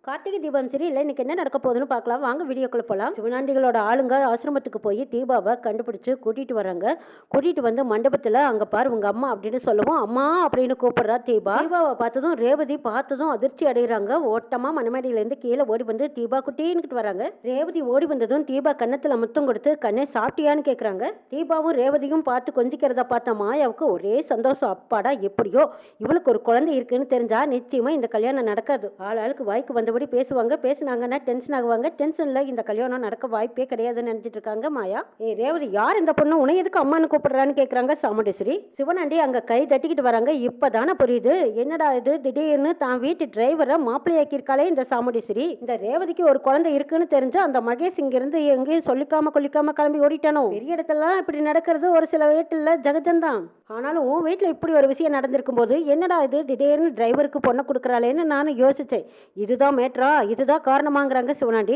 கார்த்திகை தீபம் சரி இல்லை இன்னைக்கு என்ன நடக்க போகுதுன்னு பார்க்கலாம் வாங்க வீடியோக்குள்ள போகலாம். சிவனாண்டிகளோட ஆளுங்க ஆசிரமத்துக்கு போய் தீபாவை கண்டுபிடிச்சு கூட்டிட்டு வராங்க. கூட்டிட்டு வந்து மண்டபத்துல அங்க பாரு உங்க அம்மா அப்படின்னு சொல்லவும் அம்மா அப்படின்னு கூப்பிடுறா தீபா. தீபாவை பார்த்ததும் ரேவதி பார்த்ததும் அதிர்ச்சி அடைகிறாங்க. ஓட்டமா மணமேடையில இருந்து கீழே ஓடி வந்து தீபா குட்டின்னு வராங்க. ரேவதி ஓடி வந்ததும் தீபா கன்னத்துல முத்தம் கொடுத்து கண்ணே சாப்பிட்டியான்னு கேக்குறாங்க. தீபாவும் ரேவதியும் பார்த்து கொஞ்சிக்கிறத பார்த்த மாயாவுக்கு ஒரே சந்தோஷம். அப்பாடா எப்படியோ இவளுக்கு ஒரு குழந்தை இருக்குன்னு தெரிஞ்சா நிச்சயமா இந்த கல்யாணம் நடக்காது. ஆளாளுக்கு வாய்க்கு வந்தபடி பேசுவாங்க. பேசினாங்கன்னா டென்ஷன் ஆகுவாங்க. டென்ஷன்ல இந்த கல்யாணம் நடக்க வாய்ப்பே கிடையாதுன்னு நினைச்சிட்டு இருக்காங்க மாயா. ரேவதி யார் இந்த பொண்ணு உன்னை எதுக்கு அம்மான்னு கூப்பிடுறான்னு கேக்குறாங்க சாமுண்டேஸ்வரி. சிவனாண்டி அங்க கை தட்டிக்கிட்டு வராங்க. இப்பதானே புரியுது என்னடா இது திடீர்னு தான் வீட்டு டிரைவரை மாப்பிள்ளையாக்கி இருக்காளே இந்த சாமுண்டேஸ்வரி. இந்த ரேவதிக்கு ஒரு குழந்தை இருக்குன்னு தெரிஞ்சு அந்த மகேஷ் இங்க இருந்து எங்கேயும் சொல்லிக்காம கொல்லிக்காம கிளம்பி ஓடிட்டானோ. பெரிய இடத்துல இப்படி நடக்கிறது ஒரு சில வீட்டுல ஜகஜந்தான். ஆனாலும் உன் வீட்டுல இப்படி ஒரு விஷயம் நடந்திருக்கும் போது என்னடா இது திடீர்னு டிரைவருக்கு பொண்ணை கொடுக்குறாளேன்னு நானும் யோசிச்சேன். இதுதான் மேட்ரா இதுதான் காரணமாங்கிறாங்க சிவனாண்டி.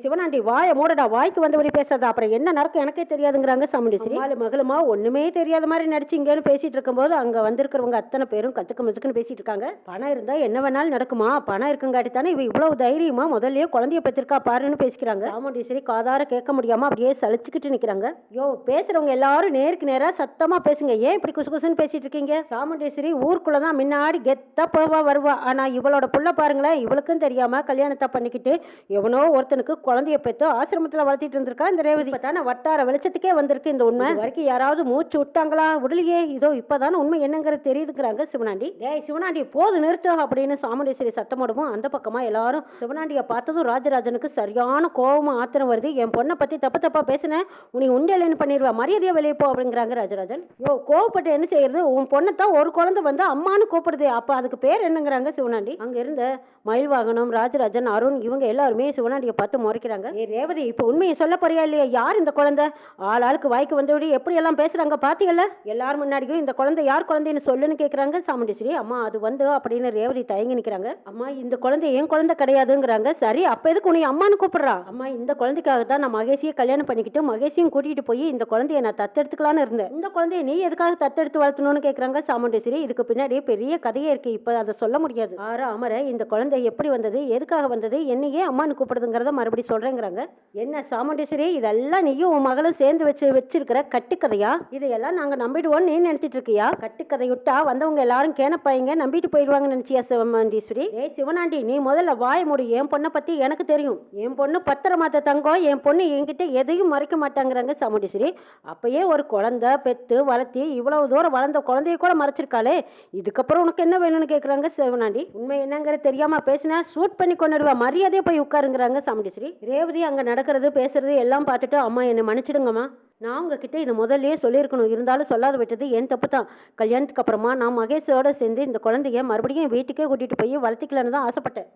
சிவனாண்டி வாய மூடடா வாய்க்கு வந்தபடி பேசாத அப்புறம் என்ன நடக்கும் எனக்கே தெரியாதுங்கிறாங்க சாமுண்டேஸ்வரி. மகளுமா ஒண்ணுமே தெரியாத மாதிரி நடிச்சிங்கன்னு பேசிட்டு இருக்கும்போது அங்க வந்திருக்கிறவங்க அத்தனை பேரும் கத்துக்கு முச்சுக்குன்னு பேசிட்டு இருக்காங்க. பணம் இருந்தா என்ன வேணாலும் நடக்குமா பணம் இருக்குங்காட்டி தானே இவ இவ்வளவு தைரியமா முதல்லயே குழந்தைய பெற்றிருக்கா பாருன்னு பேசிக்கிறாங்க. சாமுண்டேஸ்வரி காதார கேட்க முடியாம அப்படியே சலிச்சுக்கிட்டு நிக்கிறாங்க. யோ பேசுறவங்க எல்லாரும் நேருக்கு நேரா சத்தமா பேசுங்க ஏன் இப்படி குசு குசுன்னு பேசிட்டு இருக்கீங்க. சாமுண்டேஸ்வரி ஊருக்குள்ளதான் முன்னாடி கெத்தா போவா வருவா. ஆனா இவளோட புள்ள பாருங்களேன் இவளுக்கும் தெரியாம கல்யாணத்தை பண்ணிக்கிட்டு எவனோ ஒருத்தனுக்கு குழந்தைய பெற்று ஆசிரமத்துல வளர்த்திட்டு இருந்திருக்கா இந்த ரேவதி. இப்பதானே வட்டார வெளிச்சத்துக்கே வந்திருக்கு இந்த உண்மை. வரைக்கும் யாராவது மூச்சு விட்டாங்களா விடலையே இதோ இப்பதானே உண்மை என்னங்கிறது தெரியுதுங்கிறாங்க சிவனாண்டி. டேய் சிவனாண்டி போது நிறுத்து அப்படின்னு சாமுண்டேஸ்வரி சத்தமிடவும் அந்த பக்கமா எல்லாரும் சிவனாண்டிய பார்த்ததும் ராஜராஜனுக்கு சரியான கோபமும் ஆத்திரம் வருது. என் பொண்ணை பத்தி தப்பு தப்பா பேசினேன் உனி உண்டியலன்னு பண்ணிடுவா மரியாதையா வெளியே போ அப்படிங்கிறாங்க ராஜராஜன். யோ கோவப்பட்டு என்ன செய்யறது உன் பொண்ணைத்தான் ஒரு குழந்தை வந்து அம்மானு கூப்பிடுது அப்ப அதுக்கு பேர் என்னங்கிறாங்க சிவனாண்டி. அங்க இருந்த மயில் வாகனம் ராஜராஜன் அருண் இவங்க எல்லாருமே சிவனாண்டியை பார்த்து முறைக்கிறாங்க. ரேவதி இப்ப உண்மையை சொல்ல போறியா இல்லையா யார் இந்த குழந்தை ஆளாளுக்கு வாய்க்கு வந்தபடி எப்படி எல்லாம் பேசுறாங்க பாத்தீங்கல்ல எல்லாரும் முன்னாடியும் இந்த குழந்தை யார் குழந்தைன்னு சொல்லுன்னு கேக்குறாங்க சாமுண்டேஸ்வரி. அம்மா அது வந்து அப்படின்னு ரேவதி தயங்கி நிக்கிறாங்க. அம்மா இந்த குழந்தை என் குழந்தை கிடையாதுங்கிறாங்க. சரி அப்ப எதுக்கு உன்னை அம்மானு கூப்பிடுறா. அம்மா இந்த குழந்தைக்காக தான் நான் மகேஷியை கல்யாணம் பண்ணிக்கிட்டு மகேஷையும் கூட்டிட்டு போய் இந்த குழந்தைய நான் தத்தெடுத்துக்கலான்னு இருந்தேன். இந்த குழந்தைய நீ எதுக்காக தத்தெடுத்து வளர்த்தணும்னு கேக்குறாங்க சாமுண்டேஸ்வரி. இதுக்கு பின்னாடி பெரிய கதையே இருக்கு இப்ப அதை சொல்ல முடியாது. ஆற அமர இந்த குழந்தை எப்படி வந்தது எதுக்காக வந்தது என்னையே அம்மானு கூப்பிடுதுங்கிறத மறுபடியும் சொல்றேங்கிறாங்க. என்ன சாமுண்டேஸ்வரி இதெல்லாம் நீயும் உன் மகளும் சேர்ந்து வச்சிருக்கிற கட்டுக்கதையா இதையெல்லாம் நாங்க நம்பிடுவோம் நீ நினைச்சிட்டு இருக்கியா. கட்டுக்கதை விட்டா வந்தவங்க எல்லாரும் கேனப்பாயிங்க நம்பிட்டு போயிடுவாங்கன்னு நினைச்சியா சாமுண்டேஸ்வரி. சிவனாண்டி நீ முதல்ல வாய மூடி என் பொண்ணை பத்தி எனக்கு தெரியும். என் பொண்ணு பத்திரமாத்த தங்கம் என் பொண்ணு என்கிட்ட எதையும் மறைக்க மாட்டாங்கிறாங்க சாமுண்டேஸ்வரி. அப்பயே ஒரு குழந்தை பெத்து வளர்த்தி இவ்வளவு தூரம் வளர்ந்த குழந்தைய கூட மறைச்சிருக்காளே இதுக்கப்புறம் உனக்கு என்ன வேணும்னு கேக்குறாங்க சிவனாண்டி. உண்மை என்னங்கிறது தெரியாம பேசினா ஷூட் பண்ணி கொண்டுடுவா மரியாதையே போய் உட்காருங்கிறாங்க சாமுண்டேஸ்வரி. ரேவதி அங்க நடக்கிறது பேசுறது எல்லாம் பார்த்துட்டு அம்மா என்னை மன்னிச்சிடுங்கம்மா நான் உங்ககிட்ட இதை முதல்லயே சொல்லியிருக்கணும் இருந்தாலும் சொல்லாத விட்டது என் தப்பு தான். கல்யாணத்துக்கு அப்புறமா நான் மகேஷோட சேர்ந்து இந்த குழந்தைய மறுபடியும் வீட்டுக்கே கூட்டிட்டு போய் வளர்த்திக்கலான்னு தான் ஆசைப்பட்டேன்.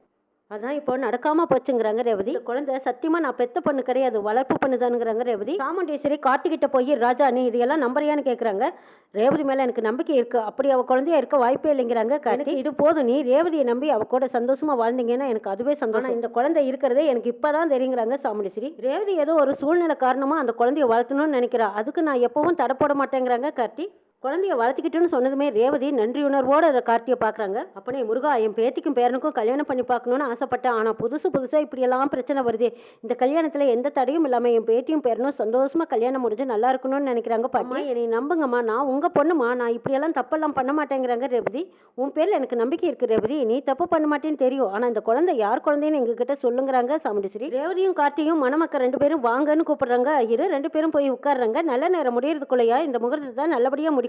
அதான் இப்போ நடக்காம போச்சுங்கிறாங்க ரேவதி. குழந்தை சத்தியமா நான் பெத்த பொண்ணு கிடையாது வளர்ப்பு பண்ணுதானுங்கிறாங்க ரேவதி. சாமுண்டேஸ்வரி கார்த்திகிட்ட போய் ராஜா நீ இதையெல்லாம் நம்புறியான்னு கேக்குறாங்க. ரேவதி மேல எனக்கு நம்பிக்கை இருக்கு அப்படி அவ குழந்தையா இருக்க வாய்ப்பே இல்லைங்கிறாங்க. கார்த்தி இது போதும் நீ ரேவதியை நம்பி அவ கூட சந்தோஷமா வாழ்ந்தீங்கன்னா எனக்கு அதுவே சந்தோஷம். இந்த குழந்தை இருக்கிறதே எனக்கு இப்பதான் தெரியுங்கிறாங்க சாமுண்டேஸ்வரி. ரேவதி ஏதோ ஒரு சூழ்நிலை காரணமா அந்த குழந்தைய வளர்த்தணும்னு நினைக்கிறா அதுக்கு நான் எப்பவும் தடை போட மாட்டேங்கிறாங்க கார்த்தி. குழந்தைய வளர்த்திக்கிட்டுன்னு சொன்னதுமே ரேவதி நன்றியுணர்வோட அதை கார்த்தியை பாக்குறாங்க. அப்பனே முருகா என் பேத்திக்கும் பேரனுக்கும் கல்யாணம் பண்ணி பார்க்கணும்னு ஆசைப்பட்டேன் ஆனா புதுசா இப்படி எல்லாம் பிரச்சனை வருது. இந்த கல்யாணத்துல எந்த தடையும் இல்லாம என் பேத்தியும் பேரனும் சந்தோஷமா கல்யாணம் முடிஞ்சு நல்லா இருக்கணும்னு நினைக்கிறாங்க. பாட்டி என்னை நம்புங்கம்மா நான் உங்க பொண்ணுமா நான் இப்படி எல்லாம் தப்பெல்லாம் பண்ண மாட்டேங்கிறாங்க ரேவதி. உன் பேர்ல எனக்கு நம்பிக்கை இருக்கு ரேவதி நீ தப்பு பண்ண மாட்டேன்னு தெரியும் ஆனா இந்த குழந்தை யார் குழந்தைன்னு எங்க கிட்ட சொல்லுங்கிறாங்க சாமுண்டேஸ்வரி. ரேவதியும் கார்த்தியும் மணமக்க ரெண்டு பேரும் வாங்கன்னு கூப்பிடுறாங்க. ஐயரு ரெண்டு பேரும் போய் உட்கார்றாங்க. நல்ல நேரம் முடியறதுக்குள்ளையா இந்த முகூர்த்தத்தை நல்லபடியா முடிக்கணும்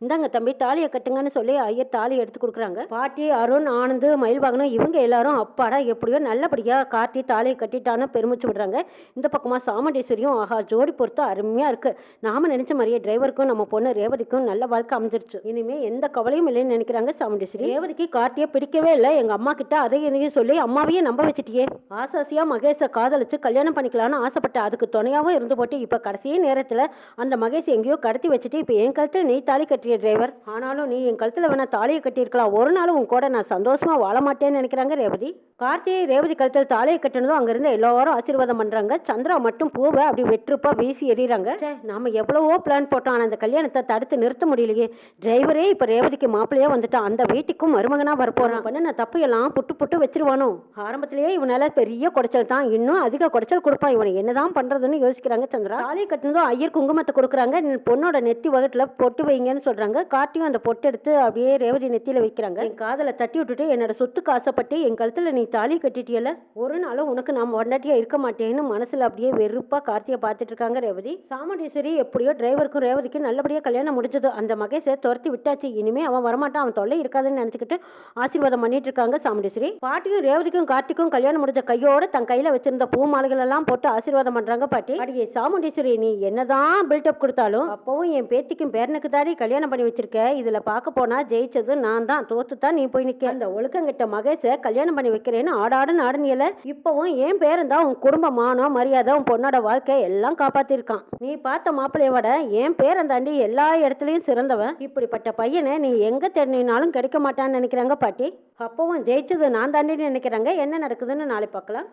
இந்தாங்க தம்பி தாலியை கட்டுங்கன்னு சொல்லி ஐயர் தாலி எடுத்து கொடுக்குறாங்க. பாட்டி அருண் ஆனந்த் மயில் வாகனம் இவங்க எல்லாரும் அப்பாடா எப்படியோ நல்லபடியா காட்டி தாலியை கட்டிட்டான்னு பெருமிச்சு விடுறாங்க. இந்த பக்கமா சாமுண்டேஸ்வரியும் ஆஹா ஜோடி பொறுத்து அருமையா இருக்கு நாம நினைச்ச மாதிரியே டிரைவருக்கும் நம்ம பொண்ணு ரேவதிக்கும் நல்ல வாழ்க்கை அமைஞ்சிருச்சு இனிமே எந்த கவலையும் இல்லைன்னு நினைக்கிறாங்க சாமுண்டேஸ்வரி. ரேவதிக்கு கார்த்தியை பிடிக்கவே இல்லை எங்க அம்மா கிட்ட அதை எதையும் சொல்லி அம்மாவையே நம்ப வச்சுட்டியே ஆசாசியா மகேஷை காதலிச்சு கல்யாணம் பண்ணிக்கலாம்னு ஆசைப்பட்ட அதுக்கு துணையாவும் இருந்து போட்டு இப்ப கடைசி நேரத்துல அந்த மகேஷ் எங்கேயோ கடத்தி வச்சுட்டு இப்ப என் கழுத்துல நீ தாலி கட்டிய டிரைவர். ஆனாலும் நீ என் கழுத்துல வேணா தாலியை கட்டியிருக்கலாம். ஒரு நாள் உன் கூட நான் சந்தோஷமா வாழ மாட்டேன்னு நினைக்கிறாங்க ரேவதி. கார்த்திகை ரேவதி கழுத்தில் தாலியை கட்டினதும் அங்கிருந்து எல்லாரும் ஆசீர்வாதம் பண்றாங்க. சந்திரா மட்டும் பூவை அப்படி வெற்றுப்பா வீசி எறிகிறாங்க. நாம எவ்வளவோ பிளான் போட்டோம், ஆனா அந்த கல்யாணத்தை தடுத்து நிறுத்த முடியலையே. டிரைவரே இப்ப ரேவதிக்கு மாப்பிள்ளையா வந்துட்டான். அந்த வீட்டுக்கும் மருமகனா வரப்போறான். பண்ண தப்பு எல்லாம் புட்டு புட்டு வச்சிருவானோ. ஆரம்பத்திலேயே இவனால பெரிய குடைச்சல் தான், இன்னும் அதிக குடைச்சல் கொடுப்பான். இவனை என்னதான் பண்றதுன்னு யோசிக்கிறாங்க சந்திரா. தாலியை கட்டினதும் ஐயர் குங்குமத்தை கொடுக்குறாங்க. பொண்ணோட நெத்தி வகட்டுல பொட்டு வைங்கன்னு சொல்றாங்க. கார்த்தியும் அந்த பொட்டு எடுத்து அப்படியே ரேவதி நெத்தியில வைக்கிறாங்க. என் காதல தட்டி விட்டுட்டு என்னோட சொத்துக்கு ஆசைப்பட்டு என் கழுத்துல நீ தாலி கட்டிட்டியல, ஒரு நாளும் உனக்கு நான் பொண்டாட்டியா இருக்க மாட்டேன்னு மனசுல அப்படியே வெறுப்பா கார்த்தியை பார்த்துட்டு இருக்காங்க ரேவதி. சாமுண்டீஸ்வரி எப்படியோ டிரைவருக்கும் ரேவதிக்கும் நல்லபடியா கல்யாணம் முடிஞ்சது. அந்த மகேஷை துரத்தி விட்டாச்சு. இனிமே அவன் வரமாட்டான், அவன் தொல்லை இருக்காதுன்னு நினைச்சுக்கிட்டு ஆசீர்வாதம் பண்ணிட்டு இருக்காங்க சாமுண்டீஸ்வரி. பாட்டியும் ரேவதிக்கும் கார்த்திக்கும் கல்யாணம் முடிஞ்ச கையோட தன் கையில வச்சிருந்த பூ மாலைகள் எல்லாம் போட்டு ஆசீர்வாதம் பண்றாங்க பாட்டி. அடியே சாமுண்டீஸ்வரி, நீ என்னதான் பில்டப் கொடுத்தாலும் அப்பவும் என் பேத்திக்கும் பேரனுக்கு தாடி கல்யாணம் பண்ணி வச்சிருக்க. இதுல பார்க்க போனா ஜெயிச்சது நான் தான், தோத்து தான் நீ போய் நிக்க. அந்த ஒழுக்கங்கிட்ட மகேஷை கல்யாணம் பண்ணி வைக்கிறேன்னு ஆடாடுன்னு ஆடுனியல. இப்பவும் என் பேரன் தான் உன் குடும்ப மானம் மரியாதை உன் பொண்ணோட வாழ்க்கை எல்லாம் காப்பாத்திருக்கான். நீ பார்த்த மாப்பிள்ளைய விட என் பேரன் தாண்டி எல்லா இடத்துலயும் சிறந்தவன். இப்படிப்பட்ட பையனை நீ எங்க தேடினாலும் கிடைக்க மாட்டான்னு நினைக்கிறாங்க பாட்டி. அப்பவும் ஜெயிச்சது நான் தாண்டின்னு நினைக்கிறாங்க. என்ன நடக்குதுன்னு நாளை பார்க்கலாம்.